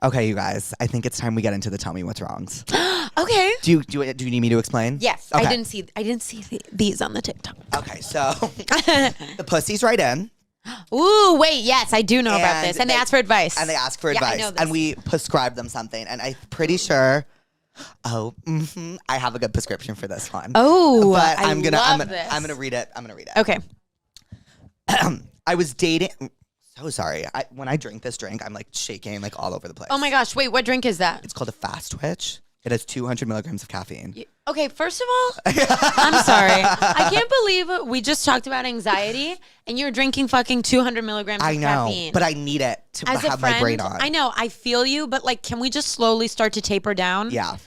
Okay, you guys. I think it's time we get into the tell me what's wrongs. Okay. Do you need me to explain? Yes. Okay. I didn't see these on the TikTok. Okay, so the pussies write in. Ooh, wait. Yes, I do know about this. And they ask for advice. And they ask for Yeah, I advice. know this. And we prescribe them something. And I'm pretty sure. I have a good prescription for this one. Oh, but I'm gonna read it. Okay. I was dating. So sorry. When I drink this drink, I'm like shaking like all over the place. Oh my gosh. Wait, what drink is that? It's called a fast twitch. It has 200 milligrams of caffeine. Okay, first of all, I'm sorry. I can't believe we just talked about anxiety and you're drinking fucking 200 milligrams of caffeine. But I need it to As have my brain on. I know, I feel you, but like, can we just slowly start to taper down? Yeah.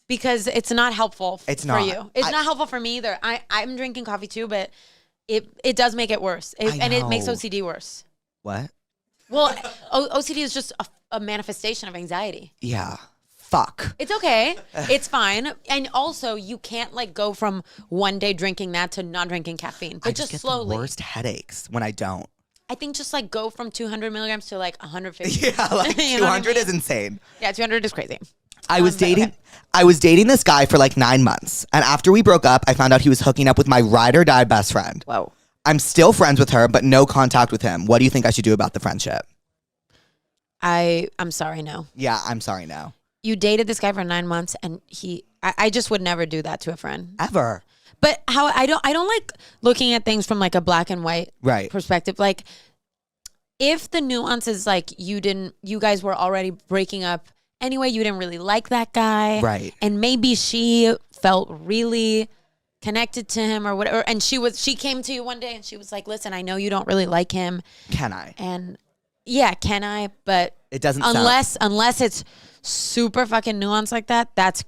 Because it's not helpful for not. you. It's not helpful for me either. I'm drinking coffee too, but it does make it worse. And it makes OCD worse. What? Well, OCD is just a manifestation of anxiety. Yeah. Fuck. It's okay. It's fine. And also, you can't like go from one day drinking that to not drinking caffeine. But I just get slowly. the worst headaches when I don't. I think just like go from 200 milligrams to like 150. Yeah, like 200 is insane. Yeah, 200 is crazy. I was dating this guy for like 9 months. And after we broke up, I found out he was hooking up with my ride or die best friend. Whoa. I'm still friends with her, but no contact with him. What do you think I should do about the friendship? I'm sorry, no. Yeah, I'm sorry, no. You dated this guy for 9 months and I just would never do that to a friend. Ever. But how I don't like looking at things from like a black and white perspective. Like if the nuance is like you guys were already breaking up anyway, you didn't really like that guy. Right. And maybe she felt really connected to him or whatever. And she came to you one day and she was like, listen, I know you don't really like him. Can I? And yeah, can I? But it doesn't unless it's super fucking nuanced like that, that's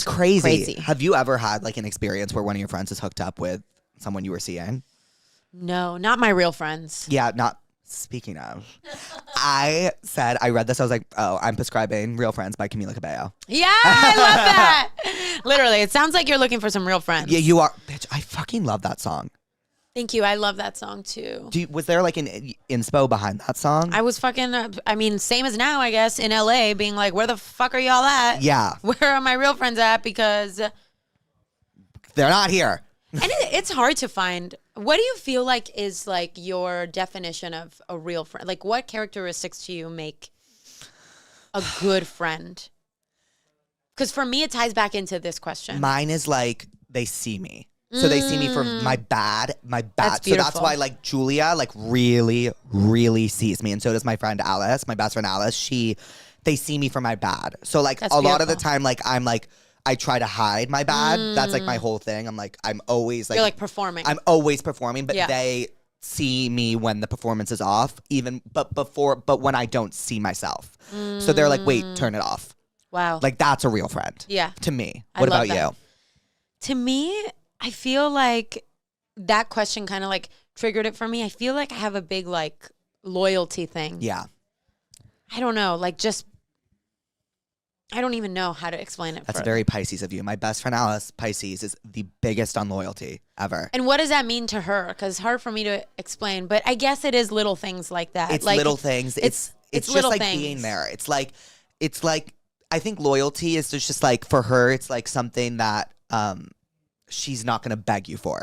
crazy. Have you ever had like an experience where one of your friends is hooked up with someone you were seeing? No, not my real friends. Yeah, not speaking of. I read this, I was like, oh, I'm prescribing Real Friends by Camila Cabello. Yeah, I love that. Literally, it sounds like you're looking for some real friends. Yeah, you are. Bitch, I fucking love that song. Thank you. I love that song too. Was there like an inspo behind that song? I was fucking, same as now, I guess, in LA, being like, where the fuck are y'all at? Yeah. Where are my real friends at? Because they're not here. And it's hard to find. What do you feel like is like your definition of a real friend? Like what characteristics do you make a good friend? Because for me, it ties back into this question. Mine is like, they see me. So they see me for my bad. That's so that's why like Julia like really, really sees me. And so does my friend Alice, my best friend Alice. They see me for my bad. So like That's lot of the beautiful. time, like I'm like, I try to hide my bad. That's like my whole thing. I'm always like. You're like performing. I'm always performing, but Yeah. they see me when the performance is off, but when I don't see myself. So they're like, wait, turn it off. Wow. Like that's a real friend. Yeah. To me. I What love about that. you? To me, I feel like that question kind of like triggered it for me. I feel like I have a big like loyalty thing. Yeah. I don't know. Like just, I don't even know how to explain it. That's very Pisces of you. My best friend Alice, Pisces, is the biggest on loyalty ever. And what does that mean to her? Because it's hard for me to explain, but I guess it is little things like that. It's like, little things. It's just little like things. being there. It's like I think loyalty is just like for her. It's like something that she's not gonna beg you for,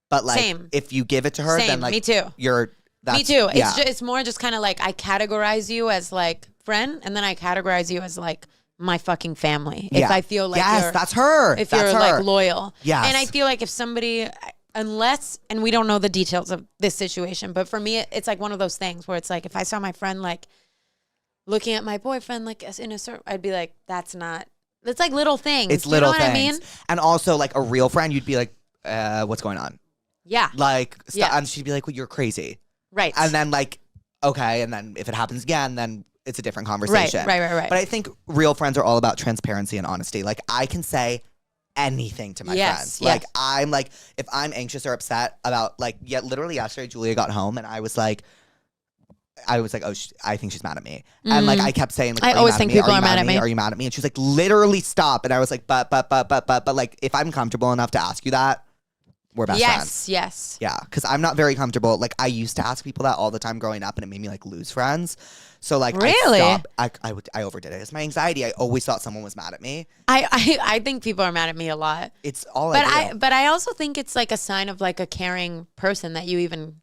but like Same. if you give it to her, Same. then like Me too. Me too. Yeah. It's more just kind of like I categorize you as like friend, and then I categorize you as like my fucking family. Yeah. If I feel like that's her. If That's you're her. like loyal. Yes. And I feel like if somebody, unless, and we don't know the details of this situation, but for me, it's like one of those things where it's like if I saw my friend like looking at my boyfriend like as in a certain, I'd be like, that's not. It's like little things. It's Do little you know things. what I mean? And also like a real friend, you'd be like, what's going on? Yeah. Like, Yeah. and she'd be like, well, you're crazy. Right. And then like, okay. And then if it happens again, then it's a different conversation. Right. But I think real friends are all about transparency and honesty. Like I can say anything to my friends. Like I'm like, if I'm anxious or upset about like, literally yesterday, Julia got home and I was like, oh, I think she's mad at me. And like, I kept saying, like, I always think people are mad at me. Are you mad at me? And she was like, literally stop. And I was like, but like, if I'm comfortable enough to ask you that, we're best friends. Yes. Yeah. Cause I'm not very comfortable. Like I used to ask people that all the time growing up and it made me like lose friends. So like, Really? I overdid it. It's my anxiety. I always thought someone was mad at me. I think people are mad at me a lot. It's all But I do. but I also think it's like a sign of like a caring person that you even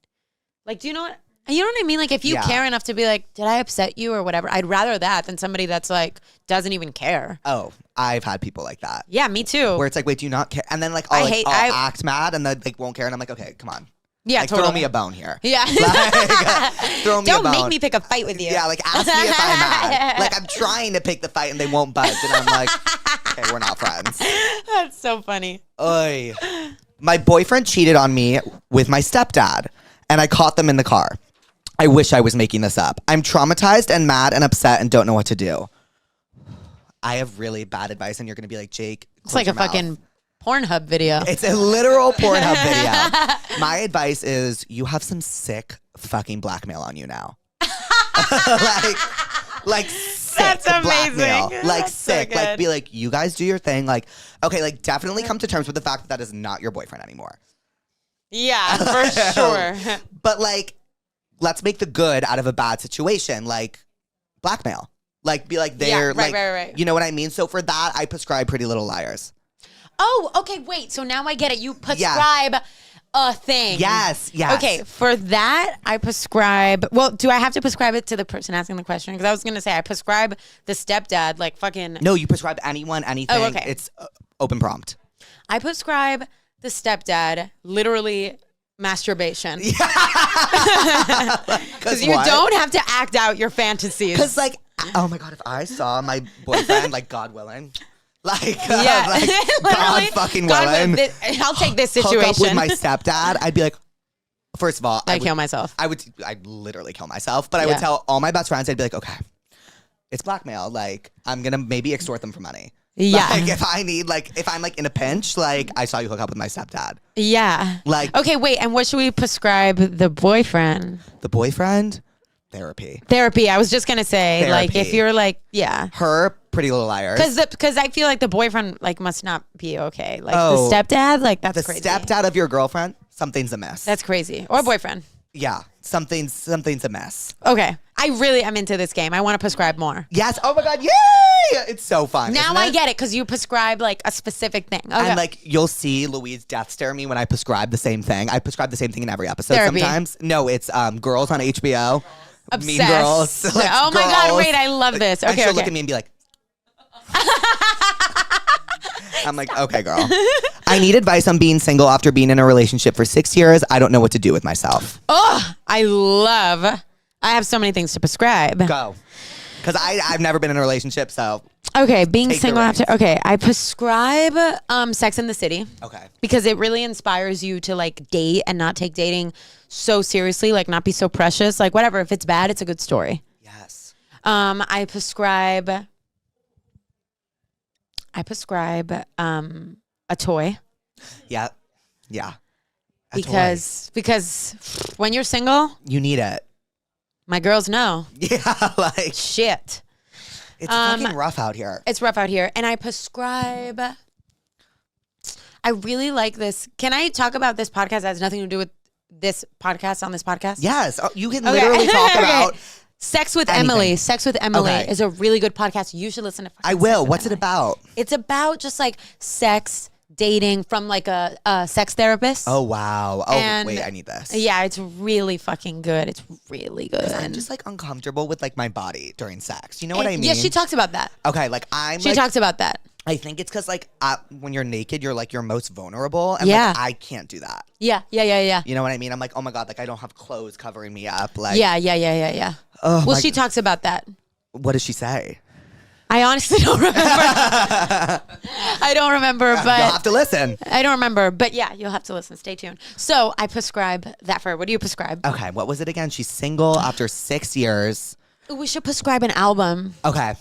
like. Do you know what? You know what I mean? Like if you care enough to be like, did I upset you or whatever? I'd rather that than somebody that's like doesn't even care. Oh, I've had people like that. Yeah, me too. Where it's like, wait, do you not care? And then like I'll act mad and then like won't care, and I'm like, okay, come on. Yeah, like, totally. Throw me a bone here. Yeah. Like, throw me a bone. Don't make me pick a fight with you. Yeah, like ask me if I'm mad. Like I'm trying to pick the fight and they won't budge, and I'm like, okay, we're not friends. That's so funny. Oy. My boyfriend cheated on me with my stepdad, and I caught them in the car. I wish I was making this up. I'm traumatized and mad and upset and don't know what to do. I have really bad advice, and you're going to be like, Jake, it's like a fucking Pornhub video. It's a literal Pornhub video. My advice is you have some sick fucking blackmail on you now. like sick That's amazing. blackmail. Like That's sick. so Like good. be like, you guys do your thing. Like, okay, like definitely come to terms with the fact that that is not your boyfriend anymore. Yeah, for sure. But like, let's make the good out of a bad situation. Like blackmail. Like be like they're right. You know what I mean? So for that, I prescribe Pretty Little Liars. Oh, okay, wait. So now I get it. You prescribe a thing. Yes. Okay, for that, I prescribe. Well, do I have to prescribe it to the person asking the question? Because I was going to say I prescribe the stepdad, like fucking. No, you prescribe anyone, anything. Oh, okay. It's open prompt. I prescribe the stepdad, literally masturbation. Because Because you don't have to act out your fantasies. Because like, oh my God, if I saw my boyfriend, like God willing. Like, Yeah, like God fucking willing. I'll take this Hook situation. up with my stepdad, I'd be like, first of all, I'd kill myself. I'd literally kill myself. But I would tell all my best friends, I'd be like, okay, it's blackmail. Like, I'm gonna maybe extort them for money. Yeah. Like, if I need, like, if I'm like in a pinch, like, I saw you hook up with my stepdad. Yeah. Like, okay, wait. And what should we prescribe the boyfriend? The boyfriend, therapy. Therapy. I was just gonna say, like, Therapy. if you're like, yeah. Her, Pretty Little Liars. Because I feel like the boyfriend like must not be okay. Like Oh. the stepdad, like that's The crazy. stepdad of your girlfriend, something's amiss. That's crazy. Or boyfriend. Yeah, something's a mess. Okay. I really am into this game. I want to prescribe more. Yes. Oh my God. Yay! It's so fun. Now isn't I it? get it because you prescribe like a specific thing. Okay. And like you'll see Louise death stare me when I prescribe the same thing. I prescribe the same thing in every episode. Therapy. Sometimes. No, it's Girls on HBO. Obsessed. Mean Girls. Like, oh my God! Girls. Wait, I love this. And Okay, she'll okay. look at me and be like, I'm like, okay, girl. I need advice on being single after being in a relationship for 6 years. I don't know what to do with myself. Oh, I have so many things to prescribe. Go. Because I've never been in a relationship, so. Okay, being Take the single reins. after. Okay, I prescribe Sex in the City. Okay. Because it really inspires you to like date and not take dating so seriously, like not be so precious. Like whatever, if it's bad, it's a good story. Yes. I prescribe a toy. Yeah. Yeah. A toy. Because when you're single, You need it. my girls know. Yeah, like Shit. it's fucking rough out here. It's rough out here. And I prescribe. I really like this. Can I talk about this podcast that has nothing to do with this podcast on this podcast? Yes, you can literally talk Okay. about. Sex with anything. Emily. Sex with Emily Okay. is a really good podcast. You should listen to fucking I Sex will. with What's it Emily. about? It's about just like sex, dating from like a sex therapist. Oh wow. Oh And- wait, I need this. Yeah, it's really fucking good. It's really good. I'm just like uncomfortable with like my body during sex. You know what I mean? Yeah, she talks about that. Okay, like I'm. She like, talks about that. I think it's because like when you're naked, you're like your most vulnerable, and Yeah. like I can't do that. Yeah. You know what I mean? I'm like, oh my God, like I don't have clothes covering me up. Like, Yeah. Oh Well, my she God. talks about that. What does she say? I honestly don't remember. I don't remember, You'll but have to listen. I don't remember. But yeah, you'll have to listen. Stay tuned. So I prescribe that for her. What do you prescribe? Okay, what was it again? She's single after 6 years. We should prescribe an album. Okay.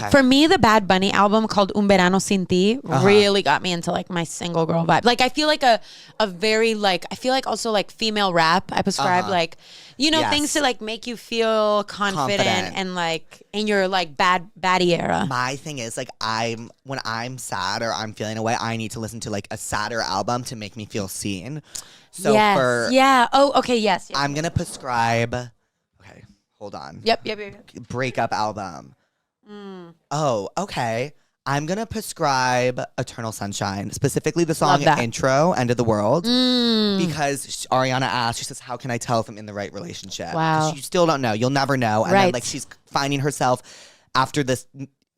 For me, the Bad Bunny album called Un Verano Sin Ti really got me into like my single girl vibe. Like I feel like a very like I feel like also like female rap. I prescribe like Yes. things to like make you feel confident and like in your like baddie era. My thing is like when I'm sad or I'm feeling away, I need to listen to like a sadder album to make me feel seen. So yes. for Yeah. Oh, okay. Yes. I'm gonna prescribe. Okay, hold on. Yep. Breakup album. Oh, okay. I'm going to prescribe Eternal Sunshine, specifically the song Intro, End of the World, because Ariana asked, she says, how can I tell if I'm in the right relationship? Wow. Because you still don't know. You'll never know. And then, like, she's finding herself after this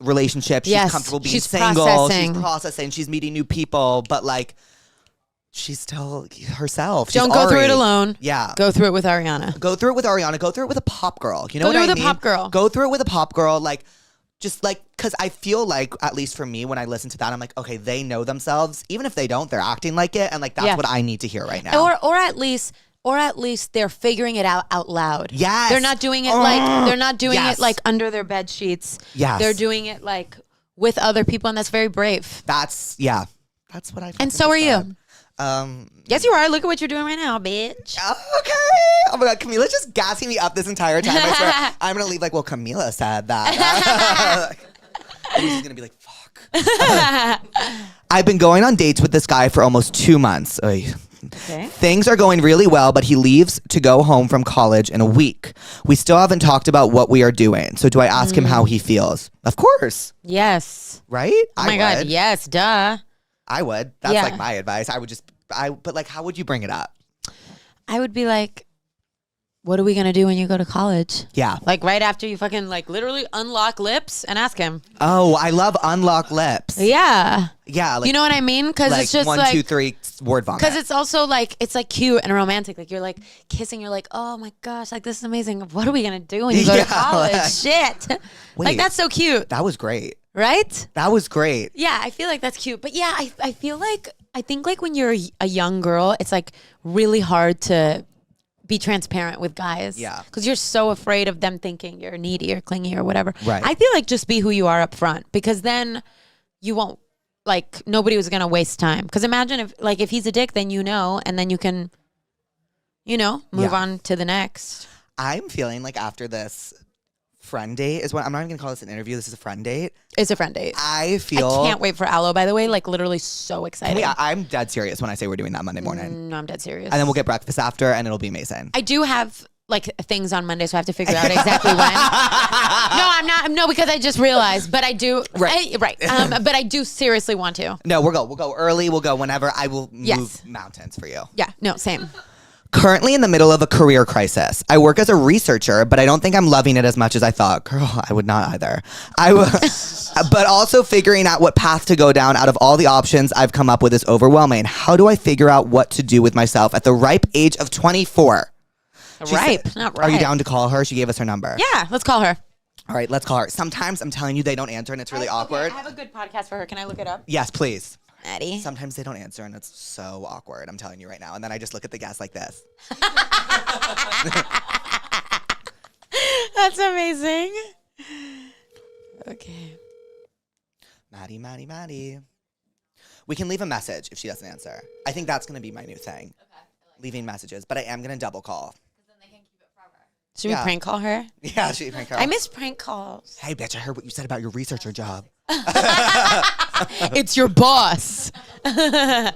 relationship. She's comfortable being single. She's processing. She's meeting new people. But, like, she's still herself. Don't go through it alone. Yeah. Go through it with Ariana. Go through it with Ariana. Go through it with a pop girl. You know what I mean? Go through it with a pop girl. Go through it with a pop girl. Like, just like, because I feel like, at least for me, when I listen to that, I'm like, okay, they know themselves. Even if they don't, they're acting like it. And like, that's what I need to hear right now. Or at least they're figuring it out loud. Yes. They're not doing it it like under their bed sheets. Yes. They're doing it like with other people, and that's very brave. That's what I And so are you. Yes, you are. Look at what you're doing right now, bitch. Okay. Oh my God, Camila's just gassing me up this entire time. I swear, I'm gonna leave like, well, Camila said that. She's gonna be like, fuck. I've been going on dates with this guy for almost 2 months. Okay. Things are going really well, but he leaves to go home from college in a week. We still haven't talked about what we are doing. So do I ask him how he feels? Of course. Yes. Right? Oh my God. Yes. Duh. I would. That's like my advice. But like, how would you bring it up? I would be like, what are we going to do when you go to college? Yeah. Like right after you fucking like literally unlock lips and ask him. Oh, I love unlock lips. Yeah. Yeah. Like, you know what I mean? Because like it's just 1, like 2, 3 word vomit. Because it's also like, it's like cute and romantic. Like you're like kissing. You're like, oh my gosh, like this is amazing. What are we going to do when you go to college? Shit. Wait, like that's so cute. That was great. Right? That was great. Yeah, I feel like that's cute. But yeah, I feel like, I think like when you're a young girl, it's like really hard to be transparent with guys. Yeah. Because you're so afraid of them thinking you're needy or clingy or whatever. Right. I feel like just be who you are up front, because then you won't, like, nobody was going to waste time. Because imagine if he's a dick, then you know, and then you can, move on to the next. I'm feeling like after this friend date is what I'm not even gonna call this an interview. This is a friend date. It's a friend date. I can't wait for Aloe, by the way. Like literally so excited. I'm dead serious when I say we're doing that Monday morning. No, I'm dead serious. And then we'll get breakfast after and it'll be amazing. I do have like things on Monday, so I have to figure out exactly when. No, I'm not. No, because I just realized, but I do. Right. But I do seriously want to. No, we'll go early. We'll go whenever. I will move mountains for you. Yeah. No, same. Currently in the middle of a career crisis. I work as a researcher, but I don't think I'm loving it as much as I thought. Girl, I would not either. But also figuring out what path to go down out of all the options I've come up with is overwhelming. How do I figure out what to do with myself at the ripe age of 24? Not ripe. Are you down to call her? She gave us her number. Yeah, let's call her. All right, let's call her. Sometimes I'm telling you they don't answer and it's really awkward. I have a good podcast for her. Can I look it up? Yes, please. Maddie. Sometimes they don't answer and it's so awkward. I'm telling you right now. And then I just look at the guest like this. That's amazing. Okay. Maddie. We can leave a message if she doesn't answer. I think that's going to be my new thing. Okay. Leaving messages. But I am going to double call. Because then they can keep it forever. Should we prank call her? Yeah, should we prank call her? I miss prank calls. Hey, bitch, I heard what you said about your researcher job. It's your boss. If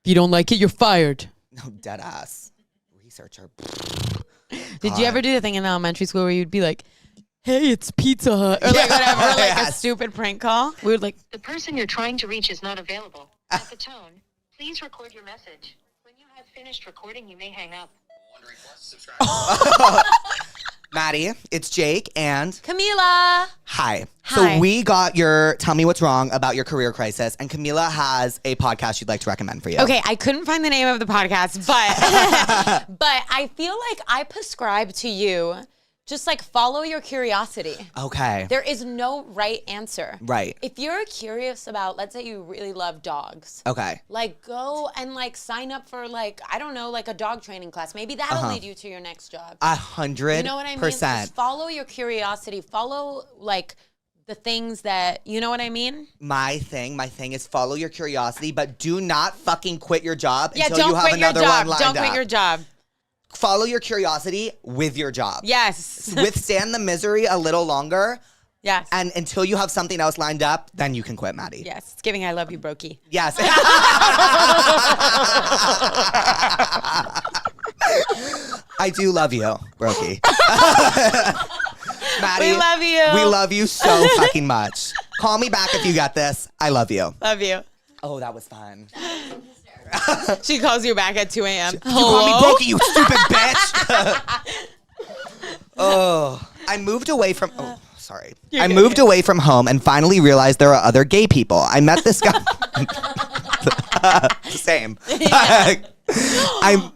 you don't like it, you're fired. No, dead ass. Researcher. Did you ever do the thing in elementary school where you'd be like, hey, it's Pizza Hut, or like whatever, like a stupid prank call? We would like, the person you're trying to reach is not available. At the tone, please record your message. When you have finished recording, you may hang up. Maddie, it's Jake and Camila. Hi. So we got your tell me what's wrong about your career crisis, and Camila has a podcast she'd like to recommend for you. Okay, I couldn't find the name of the podcast, but but I feel like I prescribe to you. Just like follow your curiosity. Okay. There is no right answer. Right. If you're curious about, let's say you really love dogs. Okay. Like go and like sign up for like, I don't know, like a dog training class. Maybe that'll lead you to your next job. 100%. You know what I mean? Just follow your curiosity. Follow like the things that, you know what I mean? My thing is follow your curiosity, but do not fucking quit your job until don't you have quit your another job. one lined Don't up. quit your job. Follow your curiosity with your job. Yes. Withstand the misery a little longer. Yes. And until you have something else lined up, then you can quit, Maddie. Yes. It's giving I love you, Brokey. Yes. I do love you, Brokey. Maddie, We love you. We love you so fucking much. Call me back if you get this. I love you. Love you. Oh, that was fun. She calls you back at 2 a.m. You call me Brokey, you stupid bitch. Oh, I moved away from. Oh, sorry. I moved away from home and finally realized there are other gay people. I met this guy. Same. I'm.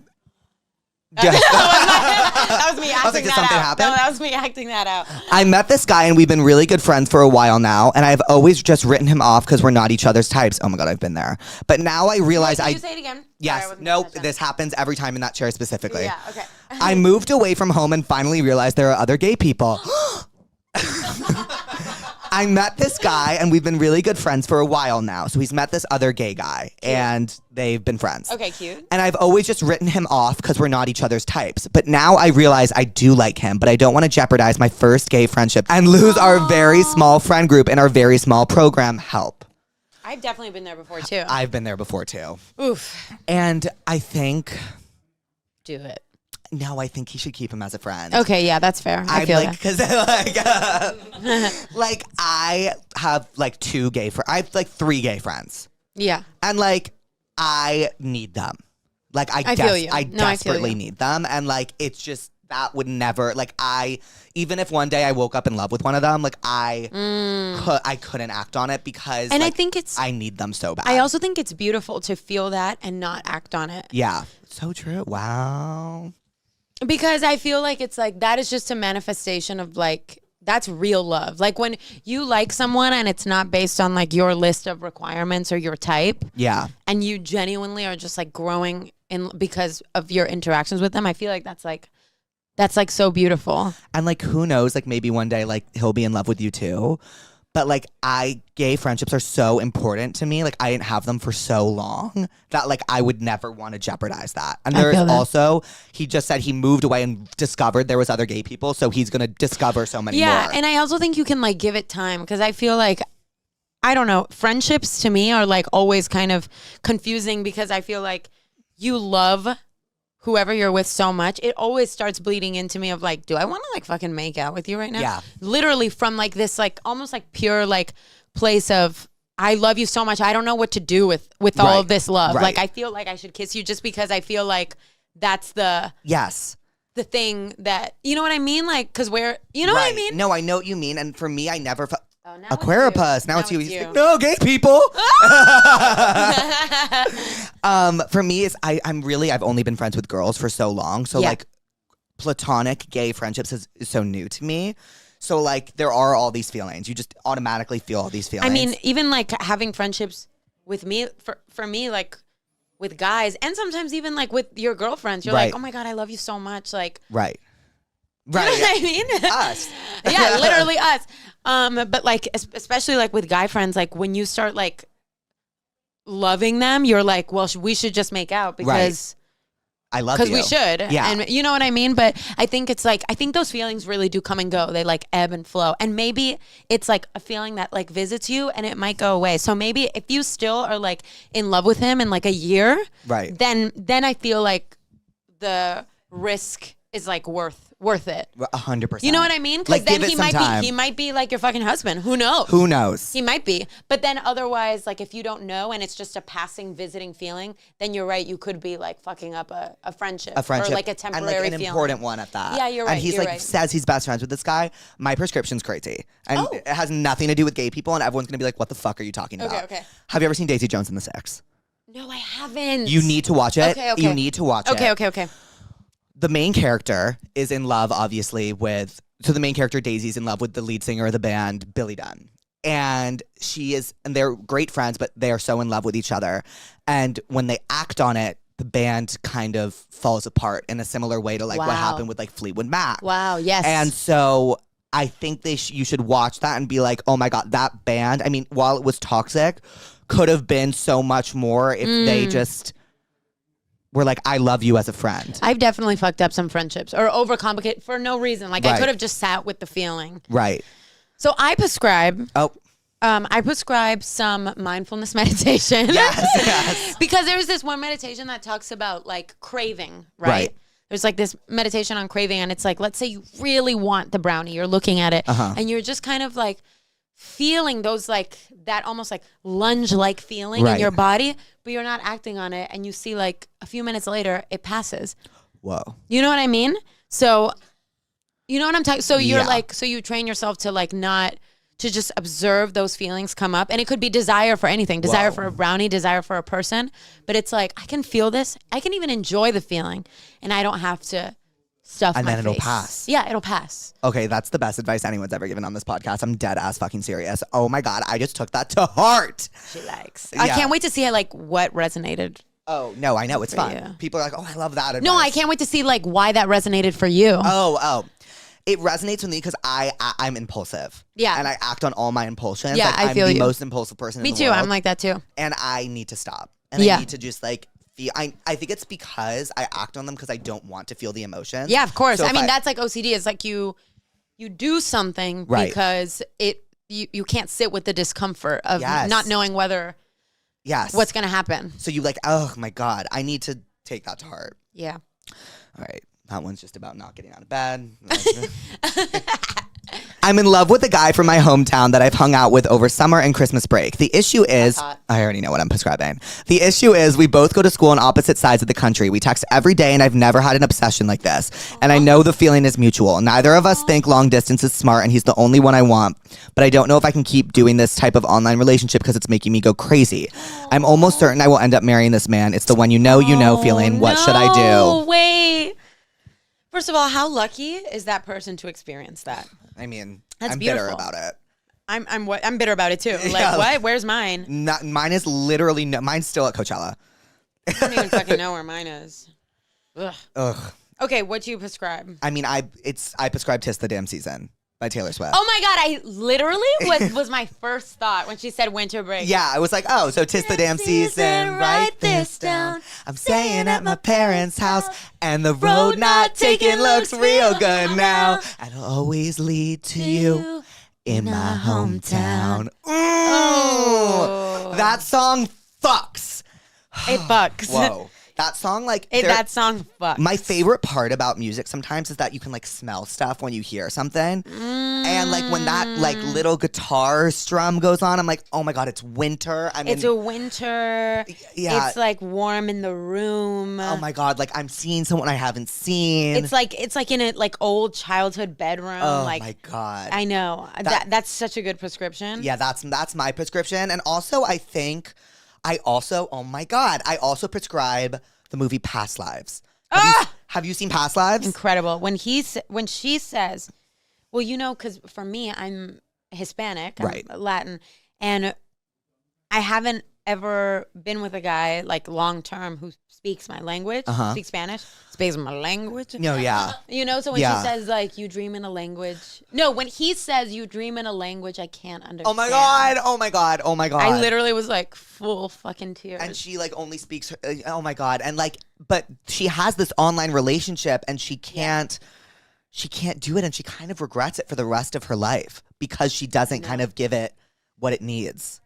That was me acting like, did that something out. happen? No, that was me acting that out. I met this guy and we've been really good friends for a while now, and I've always just written him off because we're not each other's types. Oh my god, I've been there. But now I realize Can you say it again? Yes. Sorry, Nope. This happens every time in that chair specifically. Yeah, okay. I moved away from home and finally realized there are other gay people. I met this guy and we've been really good friends for a while now. So he's met this other gay guy and they've been friends. Okay, cute. And I've always just written him off because we're not each other's types. But now I realize I do like him, but I don't want to jeopardize my first gay friendship and lose our very small friend group and our very small program. Help. I've definitely been there before too. I've been there before too. Oof. And I think, Do it. no, I think he should keep him as a friend. Okay, yeah, that's fair. I I'm feel like, because like I have like I have like 3 gay friends, that. Yeah. and like I need them. Like I feel you. I No, I feel desperately you. need them, and like it's just that would never like even if one day I woke up in love with one of them, like I couldn't act on it because And like, I think it's I need them so bad. I also think it's beautiful to feel that and not act on it. yeah, so true. Wow. Because I feel like it's like that is just a manifestation of like that's real love. Like when you like someone and it's not based on like your list of requirements or your type, Yeah. and you genuinely are just like growing in because of your interactions with them. I feel like that's like so beautiful. And like, who knows, like maybe one day, like he'll be in love with you too. But like gay friendships are so important to me. Like I didn't have them for so long that like I would never want to jeopardize that. And there's feel that. also, he just said he moved away and discovered there was other gay people. So he's going to discover so many Yeah, more. and I also think you can like give it time because I feel like I don't know, friendships to me are like always kind of confusing because I feel like you love whoever you're with so much, it always starts bleeding into me of like, do I want to like fucking make out with you right now? Yeah. Literally from like this like almost like pure like place of I love you so much. I don't know what to do with all Right. of this love. Right. Like I feel like I should kiss you just because I feel like that's the Yes. thing that, you know what I mean? Like, cause what I mean? No, I know what you mean. And for me, I never felt. Oh, now it's Aquarius. you. Now it's you. He's you. like, no, gay people. For me, I've only been friends with girls for so long. So Yeah. like platonic gay friendships is so new to me. So like there are all these feelings. You just automatically feel all these feelings. I mean, even like having friendships with me, for me, like with guys and sometimes even like with your girlfriends, you're Right. like, oh my God, I love you so much. Like, right. you know Right. what I mean? Us. Yeah, literally us. But like, especially like with guy friends, like when you start like loving them, you're like, well, we should just make out because I love you. we should. Yeah. And you know what I mean? But I think it's like, I think those feelings really do come and go. They like ebb and flow. And maybe it's like a feeling that like visits you and it might go away. So maybe if you still are like in love with him in like a year, Right. then I feel like the risk is like worth it. 100%. You know what I mean? Because Like, then give it he some might time. be like your fucking husband. Who knows? Who knows? He might be. But then otherwise, like if you don't know and it's just a passing visiting feeling, then you're right. You could be like fucking up a friendship. A friendship. Or like a temporary and like an feeling. important one at that. Yeah, you're And right, he's you're like right. says he's best friends with this guy. My prescription's crazy. And Oh. it has nothing to do with gay people, and everyone's gonna be like, what the fuck are you talking about? Okay. Have you ever seen Daisy Jones and the Six? No, I haven't. You need to watch it. Okay. You need to watch it. Okay. The main character is in love, obviously, so the main character, Daisy's in love with the lead singer of the band, Billy Dunn. And they're great friends, but they are so in love with each other. And when they act on it, the band kind of falls apart in a similar way to like what Wow. happened with like Fleetwood Mac. Wow, yes. And so I think you should watch that and be like, oh my God, that band, I mean, while it was toxic, could have been so much more if they just were like, I love you as a friend. I've definitely fucked up some friendships or overcomplicate for no reason. Like I Right. could have just sat with the feeling. Right. So I prescribe Oh, some mindfulness meditation. yes, yes. Because there's this one meditation that talks about like craving, right? Right. there's like this meditation on craving, and it's like, let's say you really want the brownie, you're looking at it, and you're just kind of like feeling those like that almost like lunge-like feeling in your body, but you're not acting on it, and you see like a few minutes later it passes. Whoa. You know what I mean? So you know what I'm talking. So you're like, so you train yourself to like not to just observe those feelings come up, and it could be desire for anything, desire for a brownie, desire for a person, but it's like I can feel this, I can even enjoy the feeling, and I don't have to stuff my face. And then it'll pass. Yeah, it'll pass. Okay, that's the best advice anyone's ever given on this podcast. I'm dead ass fucking serious. Oh my God, I just took that to heart. She likes. I can't wait to see like what resonated. Oh no, I know it's fun. You. People are like, oh, I love that advice. No, I can't wait to see like why that resonated for you. Oh. It resonates with me because I'm impulsive. Yeah. And I act on all my impulsions. Yeah, like, I feel I'm the most impulsive person in the world. Me too. I'm like that too. And I need to stop. And I need to just like feel. I think it's because I act on them because I don't want to feel the emotions. Yeah, of course. So I mean, that's like OCD. It's like you do something because you can't sit with the discomfort of not knowing whether what's going to happen. So you like, oh my God, I need to take that to heart. Yeah. All right. That one's just about not getting out of bed. I'm in love with a guy from my hometown that I've hung out with over summer and Christmas break. The issue is, I already know what I'm prescribing. The issue is we both go to school on opposite sides of the country. We text every day and I've never had an obsession like this. And I know the feeling is mutual. Neither of us think long distance is smart and he's the only one I want. But I don't know if I can keep doing this type of online relationship because it's making me go crazy. I'm almost certain I will end up marrying this man. It's the one you know feeling. What should I do? Wait. First of all, how lucky is that person to experience that? I mean, that's I'm beautiful. bitter about it. I'm bitter about it too. Like, what? Where's mine? Mine is literally mine's still at Coachella. I don't even fucking know where mine is. Ugh. Okay, what do you prescribe? I mean, I prescribe "Tis the Damn Season" by Taylor Swift. Oh my God, I literally was my first thought when she said winter break. Yeah, I was like, oh, so "Tis the Damn Season." Write this down. I'm staying at my parents' house, and the road not taken looks real good now. And it'll always lead to you in my hometown. Oh, that song fucks. It fucks. Whoa. That song, that song fucks. My favorite part about music sometimes is that you can like smell stuff when you hear something. And like when that like little guitar strum goes on, I'm like, oh my God, it's winter. It's a winter. Yeah. It's like warm in the room. Oh my God, like I'm seeing someone I haven't seen. It's like in a like old childhood bedroom. Oh like, my God. I know. That's such a good prescription. Yeah, that's my prescription. And also oh my God, I also prescribe the movie Past Lives. Have you seen Past Lives? Incredible. When she says, well, you know, because for me, I'm Hispanic, I'm Latin, and I haven't ever been with a guy like long term who speaks my language, speaks Spanish, speaks my language. No, yeah. You know, so when she says like you dream in a language. No, when he says you dream in a language I can't understand. Oh my God. Oh my God. Oh my God. I literally was like full fucking tears. And she like only speaks oh my God. And like, but she has this online relationship and she can't do it, and she kind of regrets it for the rest of her life because she doesn't kind of give it what it needs.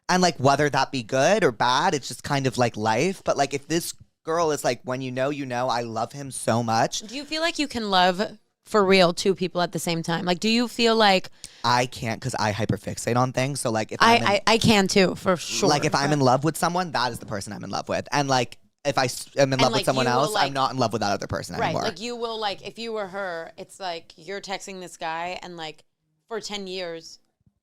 And like whether that be good or bad, it's just kind of like life. But like if this girl is like, when you know, I love him so much. Do you feel like you can love for real two people at the same time? Like, do you feel like I can't because I hyperfixate on things. So like if I can too, for sure. Like if I'm in love with someone, that is the person I'm in love with. And like if I am in love with someone else, I'm not in love with that other person anymore. Right, like you will like, if you were her, it's like you're texting this guy and like for 10 years,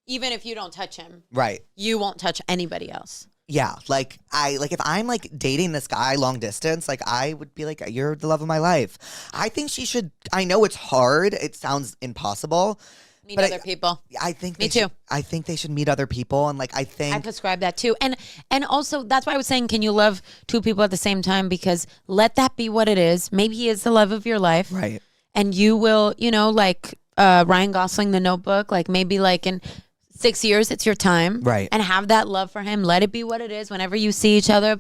even if you don't touch him, right, you won't touch anybody else. Yeah, like if I'm like dating this guy long distance, like I would be like, you're the love of my life. I think she should. I know it's hard. It sounds impossible. Meet other people. I think me too. I think they should meet other people, and like I prescribe that too. And also that's why I was saying, can you love two people at the same time? Because let that be what it is. Maybe he is the love of your life, right? And you will, you know, like Ryan Gosling, The Notebook. Like maybe like in 6 years, it's your time, right? And have that love for him. Let it be what it is. Whenever you see each other,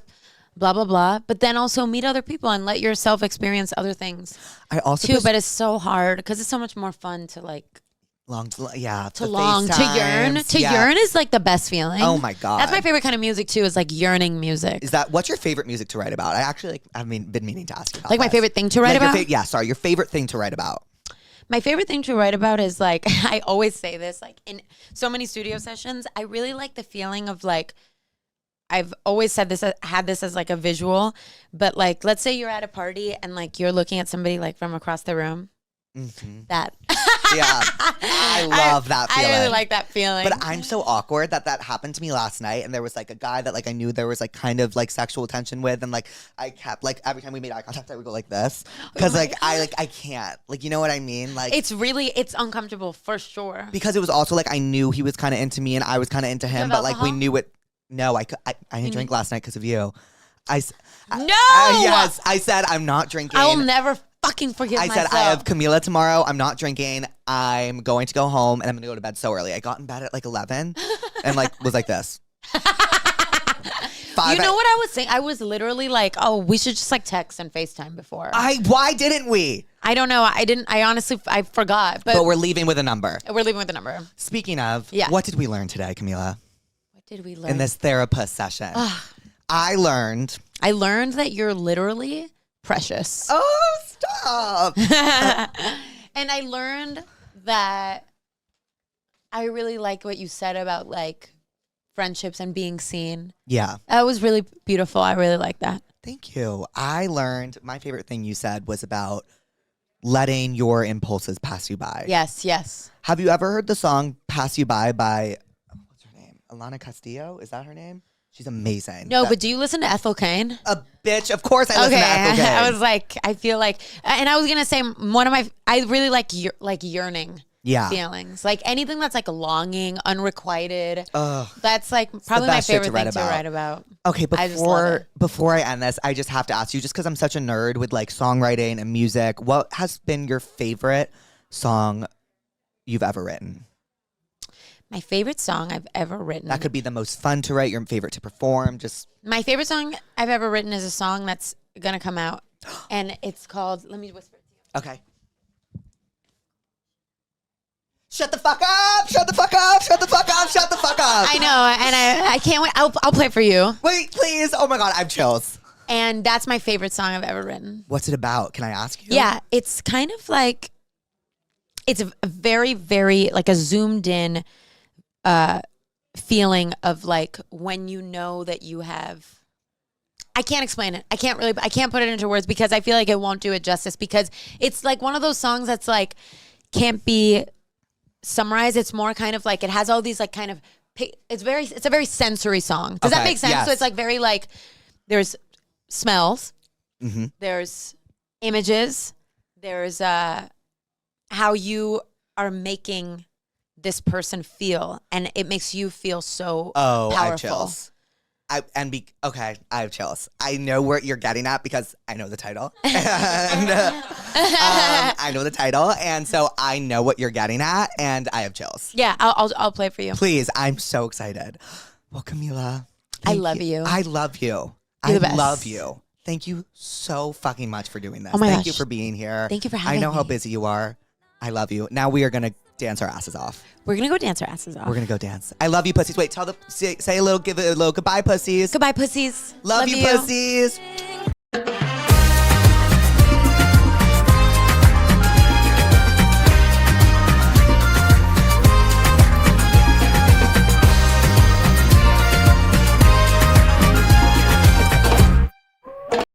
blah blah blah. But then also meet other people and let yourself experience other things. I also too, but it's so hard because it's so much more fun to like Yeah. To long, to yearn. To yearn is like the best feeling. Oh my God. That's my favorite kind of music too, is like yearning music. What's your favorite music to write about? I actually been meaning to ask you about Like my this. favorite thing to write about? Your favorite thing to write about. My favorite thing to write about is like, I always say this, like in so many studio sessions, I really like the feeling of like, I've always said this, had this as like a visual, but like, let's say you're at a party and like you're looking at somebody like from across the room. Mm-hmm. That. Yeah. I love that feeling. I really like that feeling. But I'm so awkward that happened to me last night, and there was like a guy that like I knew there was like kind of like sexual tension with, and like I kept like every time we made eye contact I would go like this because I can't, like, you know what I mean, like it's uncomfortable for sure, because it was also like I knew he was kind of into me and I was kind of into him, but like we knew it. No, I didn't drink last night because of you. Yes, I said I'm not drinking. I will never fucking forgive myself. I said I have Camila tomorrow. I'm not drinking. I'm going to go home and I'm going to go to bed so early. I got in bed at like 11 and like was like this. You know what I was saying? I was literally like, oh, we should just like text and FaceTime before. Why didn't we? I don't know. I honestly forgot. But we're leaving with a number. Speaking of, yeah. What did we learn today, Camila? What did we learn? In this Therapuss session. I learned that you're literally precious. Oh, stop. And I learned that I really like what you said about like friendships and being seen. Yeah. That was really beautiful. I really like that. Thank you. I learned my favorite thing you said was about letting your impulses pass you by. Yes, yes. Have you ever heard the song Pass You By what's her name? Alana Castillo? Is that her name? She's amazing. No, but do you listen to Ethel Cain? A bitch. Of course I listen to Ethel Cain. I was like, I feel like, and I was going to say I really like yearning feelings. Like anything that's like longing, unrequited. That's like probably my favorite thing to write about. Okay, before I end this, I just have to ask you, just because I'm such a nerd with like songwriting and music, what has been your favorite song you've ever written? My favorite song I've ever written. That could be the most fun to write, your favorite to perform. My favorite song I've ever written is a song that's going to come out. And it's called, let me whisper it to you. Okay. Shut the fuck up! Shut the fuck up! Shut the fuck up! Shut the fuck up! I know, and I can't wait. I'll play it for you. Wait, please. Oh my God, I have chills. And that's my favorite song I've ever written. What's it about? Can I ask you? Yeah, it's kind of like, it's a very, very, like a zoomed in feeling of like when you know that you have, I can't explain it. I can't put it into words because I feel like it won't do it justice, because it's like one of those songs that's like, can't be summarized. It's more kind of like, it has all these like kind of, it's a very sensory song. Does that make sense? Yes. So it's like very like, there's smells, there's images, there's how you are making this person feel, and it makes you feel so powerful. I have chills. I have chills. I know where you're getting at because I know the title. And, I know the title, and so I know what you're getting at, and I have chills. Yeah, I'll play it for you. Please, I'm so excited. Well, Camila, I love you. I love you. You're the best. Love you. Thank you so fucking much for doing this. Oh my gosh. Thank you for being here. Thank you for having me. I know how busy you are. I love you. Now we are gonna dance our asses off. We're gonna go dance our asses off. We're gonna go dance. I love you, pussies. Wait, give it a little goodbye, pussies. Goodbye, pussies. Love you, pussies.